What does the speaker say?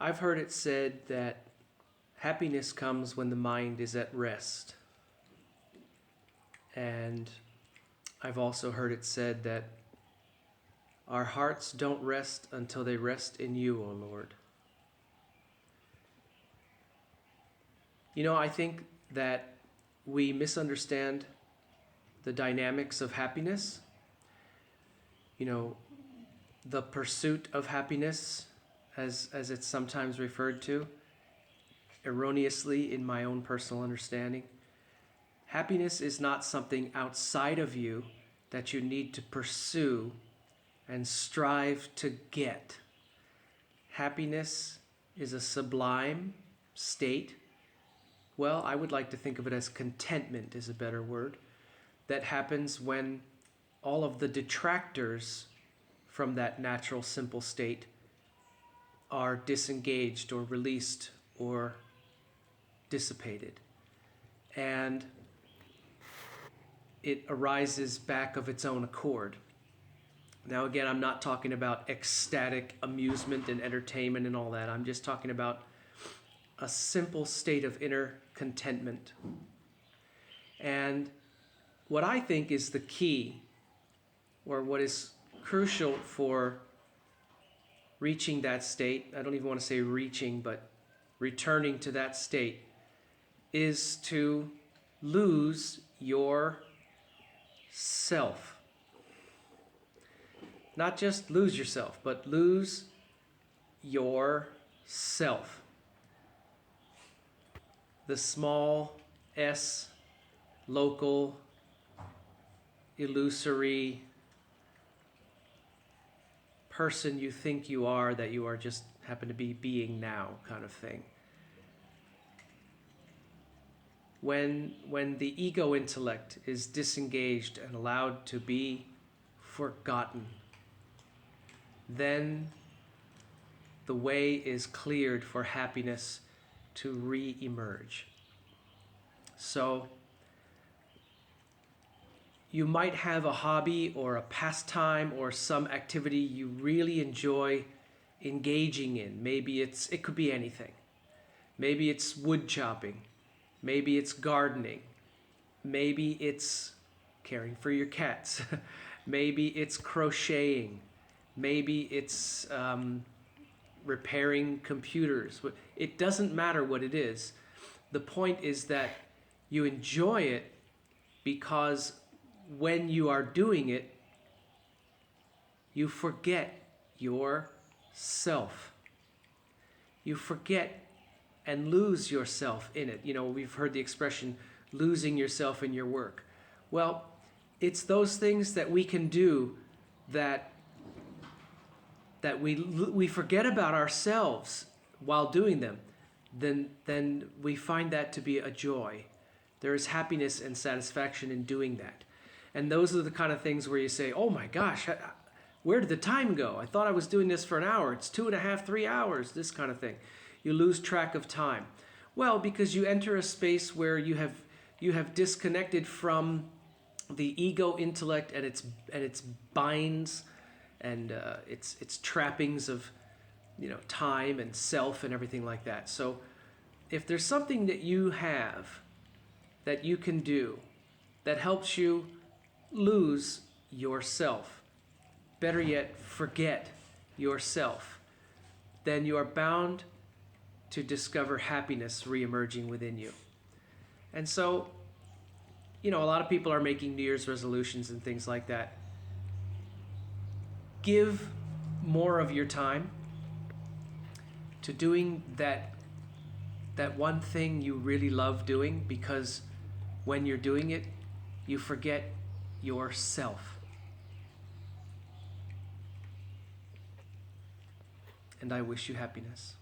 I've heard it said that happiness comes when the mind is at rest. And I've also heard it said that our hearts don't rest until they rest in you, O Lord. You know, I think that we misunderstand the dynamics of happiness. You know, the pursuit of happiness, as it's sometimes referred to, erroneously in my own personal understanding. Happiness is not something outside of you that you need to pursue and strive to get. Happiness is a sublime state. Well, I would like to think of it as contentment is a better word. That happens when all of the detractors from that natural simple state are disengaged or released or dissipated. And it arises back of its own accord. Now again, I'm not talking about ecstatic amusement and entertainment and all that. I'm just talking about a simple state of inner contentment. And what I think is the key, or what is crucial for reaching that state, I don't even want to say reaching, but returning to that state, is to lose your self. Not just lose yourself, but lose yourself. The small s, local, illusory person you think you are, that you are just happen to be being now, kind of thing. When the ego intellect is disengaged and allowed to be forgotten, then the way is cleared for happiness to re-emerge. So you might have a hobby or a pastime or some activity you really enjoy engaging in. Maybe it could be anything. Maybe it's wood chopping. Maybe it's gardening. Maybe it's caring for your cats. Maybe it's crocheting. Maybe it's repairing computers. It doesn't matter what it is. The point is that you enjoy it because when you are doing it, you forget yourself. You forget and lose yourself in it. You know, we've heard the expression, losing yourself in your work. Well, it's those things that we can do that we forget about ourselves while doing them. Then we find that to be a joy. There is happiness and satisfaction in doing that. And those are the kind of things where you say, oh my gosh, where did the time go? I thought I was doing this for an hour. It's 2.5, 3 hours, this kind of thing. You lose track of time. Well, because you enter a space where you have disconnected from the ego intellect and its binds and its trappings of, you know, time and self and everything like that. So if there's something that you have that you can do that helps you lose yourself, better yet, forget yourself, then you are bound to discover happiness re-emerging within you. And so, you know, a lot of people are making New Year's resolutions and things like that. Give more of your time to doing that one thing you really love doing, because when you're doing it, you forget yourself. And I wish you happiness.